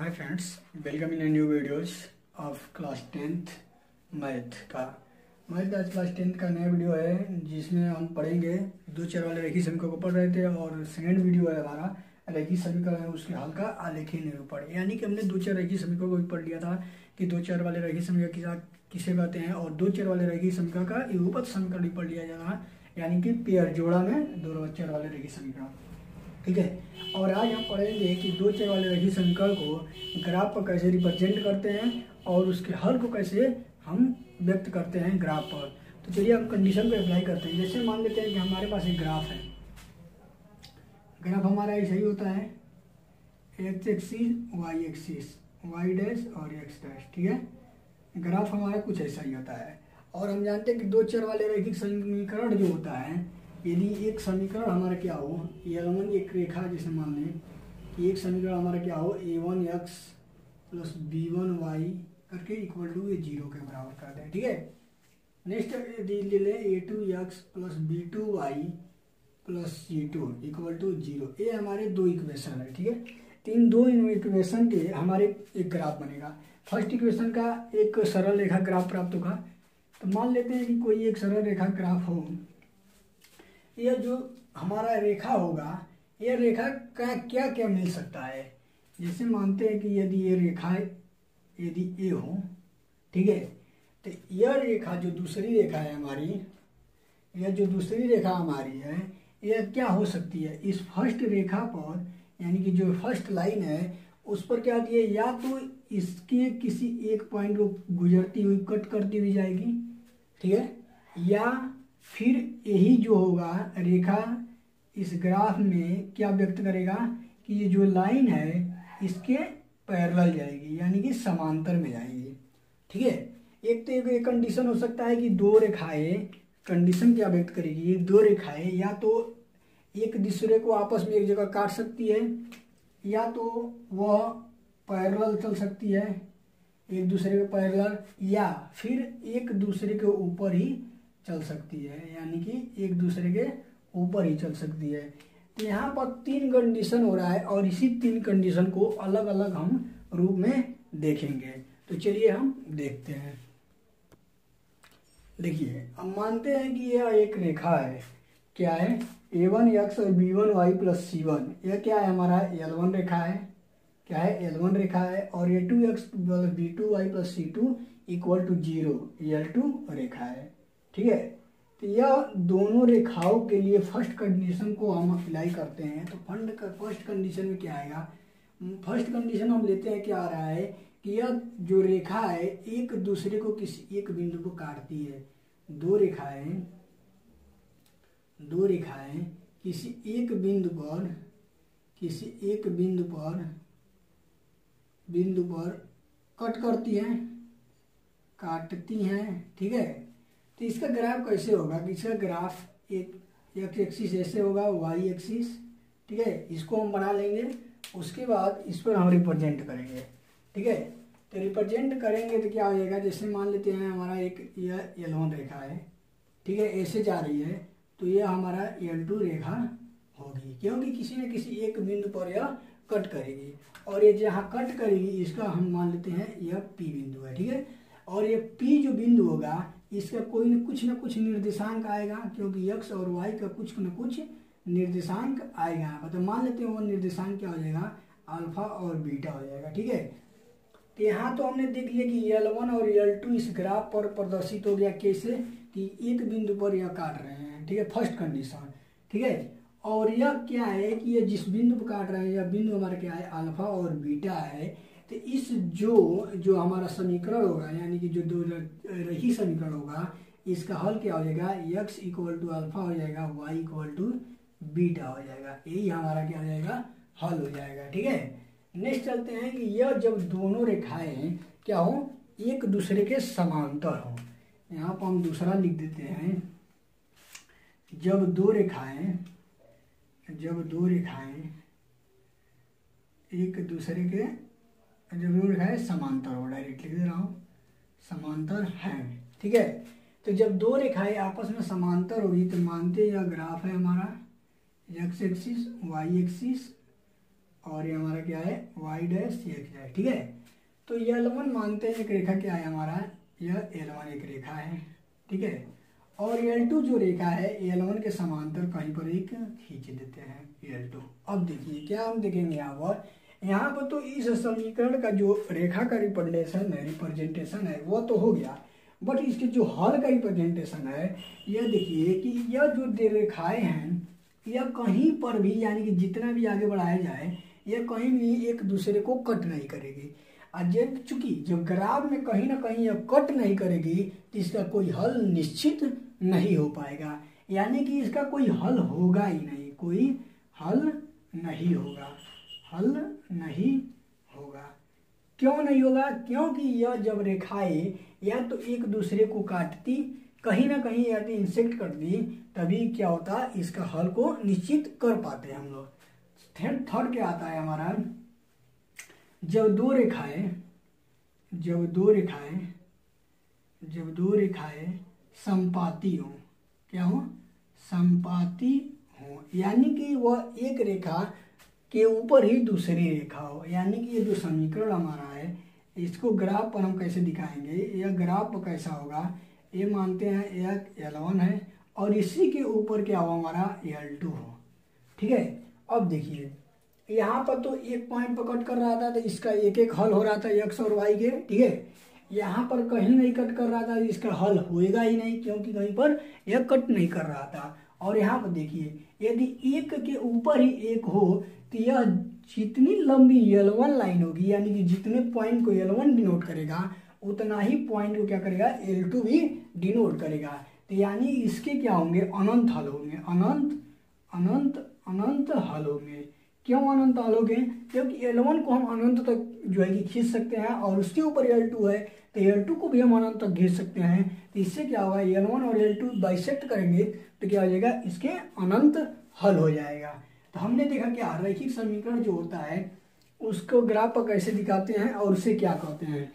Hi friends, welcome in new videos of class 10th math का। Math का class 10th का नया video है जिसमें हम पढ़ेंगे दो चर वाले रेखीय समीकरण को पढ़ रहे थे और सेकंड वीडियो है हमारा रेखीय समीकरण है उसके हल का आलेखीय निरूपण। यानी कि हमने दो चर रेखीय समीकरण को भी पढ़ लिया था कि दो चर वाले रेखीय समीकरण किसे कहते हैं और दो चर वाले रेखीय समीकरण का युगपत समीकरण भी पढ़ लिया जाता, यानी कि पेयर जोड़ा में दो चर वाले रेखीय समीकरण। ठीक है, और आज हम पढ़ेंगे कि दो चर वाले रेखीय समीकरण को ग्राफ पर कैसे रिप्रेजेंट करते हैं और उसके हल को कैसे हम व्यक्त करते हैं ग्राफ पर। तो चलिए हम कंडीशन को अप्लाई करते हैं। जैसे मान लेते हैं कि हमारे पास एक ग्राफ है। ग्राफ हमारा ऐसा ही होता है, X axis Y axis, Y dash और एक्स डैश। ठीक है, ग्राफ हमारा कुछ ऐसा ही होता है। और हम जानते हैं कि दो चर वाले रैखिक समीकरण जो होता है, यदि एक समीकरण हमारा क्या हो, L1 एक रेखा, जैसे मान लें कि एक समीकरण हमारा क्या हो, a1x प्लस b1y करके इक्वल टू ये 0 के बराबर कर दें। ठीक है, नेक्स्ट यदि ले लें a2x plus b2y plus c2 equal to 0। ये हमारे दो इक्वेशन है। ठीक है, तीन दो इक्वेशन के हमारे एक ग्राफ बनेगा। फर्स्ट इक्वेशन का एक सरल रेखा ग्राफ प्राप्त होगा। तो मान लेते हैं कि कोई एक सरल रेखा ग्राफ हो, यह जो हमारा रेखा होगा, यह रेखा का क्या क्या मिल सकता है। जैसे मानते हैं कि यदि ये रेखा यदि ए हो, ठीक है, तो यह रेखा जो दूसरी रेखा है हमारी, यह जो दूसरी रेखा हमारी है, यह क्या हो सकती है, इस फर्स्ट रेखा पर, यानी कि जो फर्स्ट लाइन है उस पर क्या होती है, या तो इसके किसी एक पॉइंट को गुजरती हुई कट करती हुई जाएगी। ठीक है, या फिर यही जो होगा रेखा इस ग्राफ में क्या व्यक्त करेगा कि ये जो लाइन है इसके पैरेलल जाएगी, यानी कि समांतर में जाएगी। ठीक है, एक तो एक कंडीशन हो सकता है कि दो रेखाएं, कंडीशन क्या व्यक्त करेगी, ये दो रेखाएं या तो एक दूसरे को आपस में एक जगह काट सकती है, या तो वह पैरेलल चल सकती है एक दूसरे के पैरेलल, या फिर एक दूसरे के ऊपर ही चल सकती है, यानी कि एक दूसरे के ऊपर ही चल सकती है। तो यहाँ पर तीन कंडीशन हो रहा है और इसी तीन कंडीशन को अलग अलग हम रूप में देखेंगे। तो चलिए हम देखते हैं। देखिए, हम मानते हैं कि यह एक रेखा है, क्या है, a1x और b1y प्लस c1। यह क्या है, हमारा L1 रेखा है, क्या है, L1 रेखा है। और a2x plus b2y plus c2 equal to 0, L2 रेखा है। ठीक है, तो यह दोनों रेखाओं के लिए फर्स्ट कंडीशन को हम अप्लाई करते हैं। तो फर्स्ट कंडीशन में क्या आएगा, फर्स्ट कंडीशन हम लेते हैं, क्या आ रहा है कि यह जो रेखा है एक दूसरे को किसी एक बिंदु को काटती है। दो रेखाएं किसी एक बिंदु पर कट करती हैं, काटती हैं। ठीक है, तो इसका ग्राफ कैसे होगा कि इसका ग्राफ एक एक्स एक्सिस ऐसे होगा, वाई एक्सिस। ठीक है, इसको हम बना लेंगे, उसके बाद इस पर हम रिप्रेजेंट करेंगे। ठीक है, तो रिप्रेजेंट करेंगे तो क्या हो जाएगा, जैसे मान लेते हैं हमारा एक यह L1 रेखा है, ठीक है, ऐसे जा रही है, तो यह हमारा L2 रेखा होगी, क्योंकि किसी न किसी एक बिंदु पर यह कट करेगी। और ये जहाँ कट करेगी इसका हम मान लेते हैं यह P बिंदु है। ठीक है, और ये P जो बिंदु होगा इसका कोई न कुछ निर्देशांक आएगा, क्योंकि x और y का कुछ न कुछ निर्देशांक आएगा। तो मान लेते हैं वो निर्देशांक क्या हो जाएगा, अल्फा और बीटा हो जाएगा। ठीक है, तो यहाँ तो हमने देख लिया कि L1 और L2 इस ग्राफ पर प्रदर्शित हो गया, कैसे कि एक बिंदु पर यह काट रहे हैं। ठीक है, फर्स्ट कंडीशन। ठीक है, और यह क्या है कि ये जिस बिंदु पर काट रहे हैं यह बिंदु हमारा क्या है, अल्फा और बीटा है। तो इस जो हमारा समीकरण होगा, यानी कि जो दो रेखीय समीकरण होगा, इसका हल क्या हो जाएगा, x इक्वल टू अल्फा हो जाएगा, y इक्वल टू बीटा हो जाएगा। यही हमारा क्या हो जाएगा, हल हो जाएगा। ठीक है, नेक्स्ट चलते हैं कि यह जब दोनों रेखाएं क्या हो, एक दूसरे के समांतर हो। यहाँ पर हम दूसरा लिख देते हैं, जब दो रेखाएं एक दूसरे के, जब दो रेखाएं समांतर हो, डायरेक्ट लिख दे रहा हूँ, समांतर हैं। ठीक है, तो जब दो रेखाएं आपस में समांतर होगी तो मानते हैं यह ग्राफ है हमारा, एक्स एक्सिस वाई एक्सिस और ये हमारा क्या है y डैश x है, ठीक है। तो L1 मानते हैं एक रेखा क्या है हमारा, यह L1 एक रेखा है, ठीक है। और L2 जो रेखा है L1 के समांतर कहीं पर एक खींच देते हैं L2। अब देखिए क्या हम देखेंगे यहाँ पर तो इस समीकरण का जो रेखा का रिप्रेजेंटेशन है वो तो हो गया, बट इसके जो हल का रिप्रेजेंटेशन है यह देखिए कि यह जो रेखाएं हैं यह कहीं पर भी यानी कि जितना भी आगे बढ़ाया जाए यह कहीं भी एक दूसरे को कट नहीं करेगी। जब चूंकि जब ग्राफ में कहीं ना कहीं यह कट नहीं करेगी तो इसका कोई हल निश्चित नहीं हो पाएगा, यानी कि इसका कोई हल होगा ही नहीं, कोई हल नहीं होगा, हल नहीं होगा। क्यों नहीं होगा? क्योंकि यह जब रेखाएं या तो एक दूसरे को काटती कहीं ना कहीं या तो इंसेक्ट कर दी तभी क्या होता, इसका हल को निश्चित कर पाते हैं हम लोग। थर्ड क्या आता है हमारा, जब दो रेखाएं संपाती हो, क्या हो, संपाती हो, यानी कि वह एक रेखा के ऊपर ही दूसरी रेखा हो, यानी कि ये जो समीकरण हमारा है इसको ग्राफ पर हम कैसे दिखाएंगे, यह ग्राफ कैसा होगा, ये मानते हैं एक L1 है और इसी के ऊपर क्या हो हमारा L2 हो, ठीक है। अब देखिए यहाँ पर तो एक पॉइंट पर कट कर रहा था तो इसका एक एक हल हो रहा था x और y के, ठीक है। यहाँ पर कहीं नहीं कट कर रहा था इसका हल होएगा ही नहीं क्योंकि कहीं पर यह कट नहीं कर रहा था। और यहाँ पर देखिए यदि एक के ऊपर ही एक हो तो यह जितनी लंबी L1 लाइन होगी यानी कि जितने पॉइंट को L1 डिनोट करेगा उतना ही पॉइंट को क्या करेगा L2 भी डिनोट करेगा। तो यानी इसके क्या होंगे अनंत हल होंगे, अनंत हल होंगे। क्यों अनंत हल होंगे? क्योंकि L1 को हम अनंत तक जो है कि खींच सकते हैं और उसके ऊपर L2 है तो L2 को भी हम अनंत तक खींच सकते हैं। तो इससे क्या होगा L1 और L2 बाइसेक्ट करेंगे तो क्या हो जाएगा, इसके अनंत हल हो जाएगा। तो हमने देखा क्या रैखिक समीकरण जो होता है उसको ग्राफ पर कैसे दिखाते हैं और उसे क्या कहते हैं।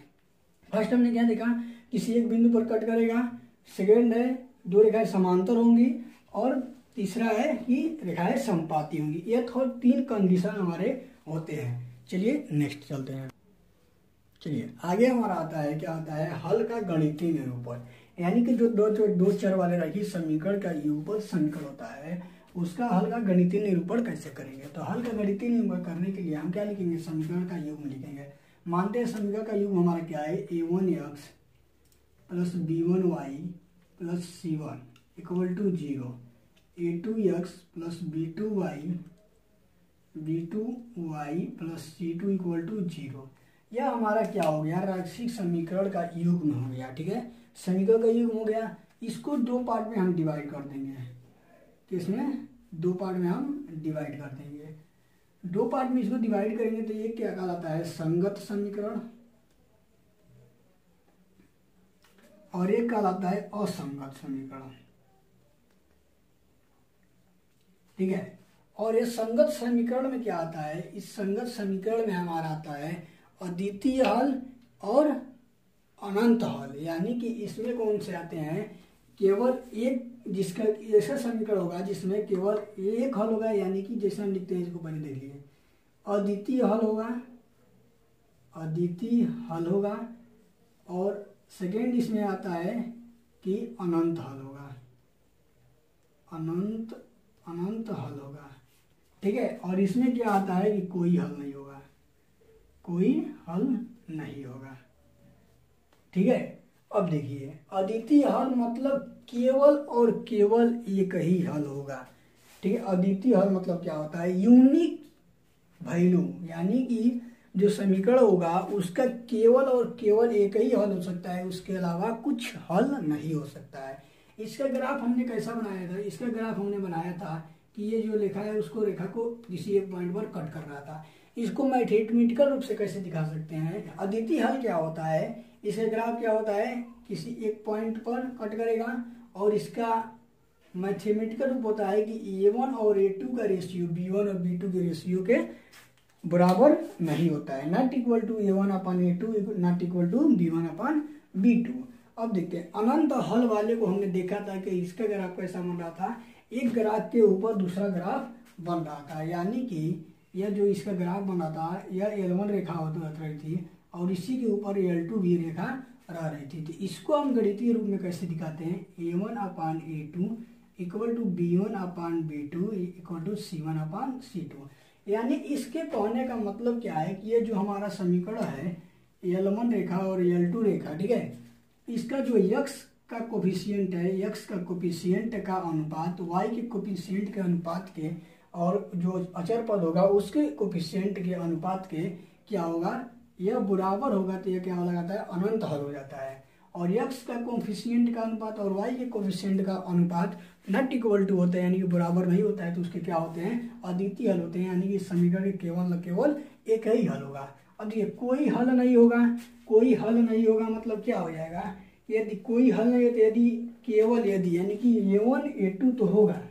फर्स्ट हमने क्या देखा, किसी एक बिंदु पर कट करेगा, सेकेंड है दो रेखाएं समांतर होंगी और तीसरा है कि रेखाएं संपाती होंगी। ये तो तीन कंडीशन हमारे होते हैं। चलिए नेक्स्ट चलते हैं। चलिए आगे हमारा आता है क्या आता है हल का गणितीय निरूपण, यानी कि जो दो चर वाले रैखिक समीकरण का युगपद समीकरण होता है उसका हल का गणितीय निरूपण कैसे करेंगे। तो हल का गणितीय निरूपण करने के लिए हम क्या लिखेंगे, समीकरण का युग्म लिखेंगे। मानते हैं समीकरण का युग्म हमारा क्या है a1x plus b1y plus c1 equal to 0, a2x plus b2y plus c2 equal to 0। यह हमारा क्या हो गया, रैखिक समीकरण का युग्म हो गया, ठीक है। समीकरण का युग्म हो गया, इसको दो पार्ट में हम डिवाइड कर देंगे। किसमें? दो पार्ट में हम डिवाइड कर देंगे। दो पार्ट में इसको डिवाइड करेंगे तो ये क्या कहलाता है संगत समीकरण और एक कहलाता है असंगत समीकरण, ठीक है। और ये संगत समीकरण में क्या आता है, इस संगत समीकरण में हमारा आता है अद्वितीय हल और अनंत हल, यानी कि इसमें कौन से आते हैं, केवल एक, जिसका ऐसा समीकरण होगा जिसमें केवल एक हल होगा, यानी कि जैसे हम लिखते हैं इसको पहले देख लिए अद्वितीय हल होगा, अद्वितीय हल होगा। और सेकेंड इसमें आता है कि अनंत हल होगा, अनंत हल होगा, ठीक है। और इसमें क्या आता है कि कोई हल नहीं होगा, कोई हल नहीं होगा, ठीक है। अब देखिए अद्वितीय हल मतलब केवल और केवल एक ही हल होगा, ठीक है। अद्वितीय हल मतलब क्या होता है, यूनिक वैल्यू, यानी कि जो समीकरण होगा उसका केवल और केवल एक ही हल हो सकता है, उसके अलावा कुछ हल नहीं हो सकता है। इसका ग्राफ हमने कैसा बनाया था, इसका ग्राफ हमने बनाया था कि ये जो रेखा है उसको रेखा को किसी एक पॉइंट पर कट कर रहा था। इसको मैथमेटिकल रूप से कैसे दिखा सकते हैं, अद्वितीय हल क्या होता है, इसका ग्राफ क्या होता है किसी एक पॉइंट पर कट करेगा और इसका मैथमेटिकल रूप होता है कि a1 और a2 का रेशियो b1 और b2 के रेशियो के बराबर नहीं होता है, not equal to a1 upon a2 not equal to b1 upon b2। अब देखते हैं अनंत हल वाले को हमने देखा था कि इसका ग्राफ कैसा बन रहा था, एक ग्राफ के ऊपर दूसरा ग्राफ बन रहा था, यानी कि यह जो इसका ग्राफ बना था यह L1 रेखा होती रही थी और इसी के ऊपर L2 भी रेखा रह रही थी। तो इसको हम गणितीय रूप में कैसे दिखाते हैं, A1/A2 equal to B1/B2 equal to C1/C2। यानी इसके कहने का मतलब क्या है कि ये जो हमारा समीकरण है L1 रेखा और L2 रेखा, ठीक है, इसका जो x का कोफिशिएंट है, x का कोफिशिएंट का अनुपात y के कोफिशिएंट के अनुपात के और जो अचर पद होगा उसके कोफिशिएंट के अनुपात के क्या होगा, यह बराबर होगा। तो यह क्या हो जाता है, अनंत हल हो जाता है। और x का कोफिशिएंट का अनुपात और y के कोफिशिएंट का अनुपात नॉट इक्वल टू होता है, यानी कि बराबर नहीं होता है, तो उसके क्या होते हैं, अद्वितीय हल होते हैं। यानी कि समीकरण केवल एक ही हल होगा। अब देखिए कोई हल नहीं होगा, कोई हल नहीं होगा मतलब क्या हो जाएगा, यदि कोई हल नहीं है तो यदि केवल यदि यानी कि A1/A2 तो होगा,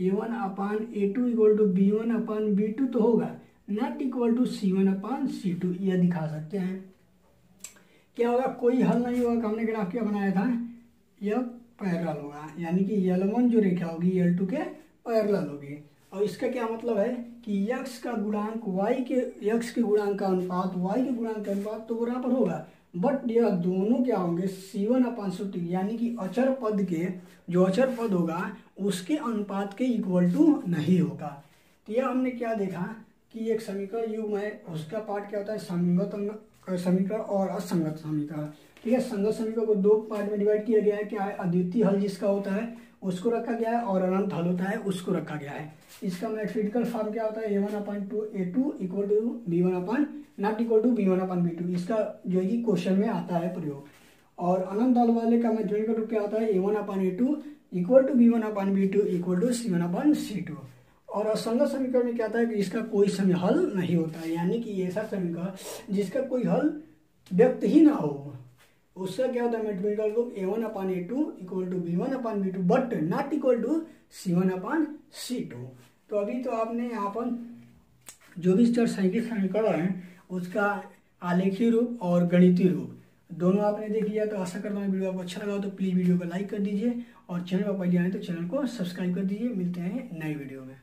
A1/A2 इक्वल टू B1/B2 तो होगा, नॉट इक्वल टू C1/C2, यह दिखा सकते हैं। क्या होगा, कोई हल नहीं होगा। हमने ग्राफ क्या बनाया था, यह पैरेलल होगा, यानी कि L1 जो रेखा होगी L2 के पैरेलल होगी। और इसका क्या मतलब है कि x का गुणांक x के गुणांक का अनुपात y के गुणांक का अनुपात तो बराबर होगा, बट यह दोनों क्या होंगे C1/C2, यानी कि अचर पद के जो अचर पद होगा उसके अनुपात के इक्वल टू नहीं होगा। तो यह हमने क्या देखा कि एक समीकरण युग्म है, उसका पार्ट क्या होता है, संगत समीकरण और असंगत समीकरण। ठीक है, संगत समीकरण को दो पार्ट में डिवाइड किया गया है। क्या है, अद्वितीय हल जिसका होता है उसको रखा गया है और अनंत हल होता है उसको रखा गया है। इसका मैथमेटिकल फॉर्म क्या होता है, A1/A2 equal to B1 not equal to B1/B2। इसका जो है कि क्वेश्चन में आता है प्रयोग। और अनंत हल वाले का मैथमेटिकल रूप क्या होता है, A1/A2 equal to B1/B2 equal to C1/C2। और असंगत समीकरण में क्या आता है कि इसका कोई समय हल नहीं होता है, यानी कि ऐसा समीकरण जिसका कोई हल व्यक्त ही ना हो, उसका क्या होता है मैथमेटिकल रूप A1/A2 equal to B1/B2 but not equal to C1/C2। तो अभी तो आपने यहाँ पर जो भी चरसंख्यिक समीकरण है उसका आलेखीय रूप और गणितीय रूप दोनों आपने देख लिया। तो आशा करता हूँ वीडियो आपको अच्छा लगा हो तो प्लीज़ वीडियो को लाइक कर दीजिए और चैनल पर पहले आए तो चैनल को सब्सक्राइब कर दीजिए। मिलते हैं नए वीडियो में।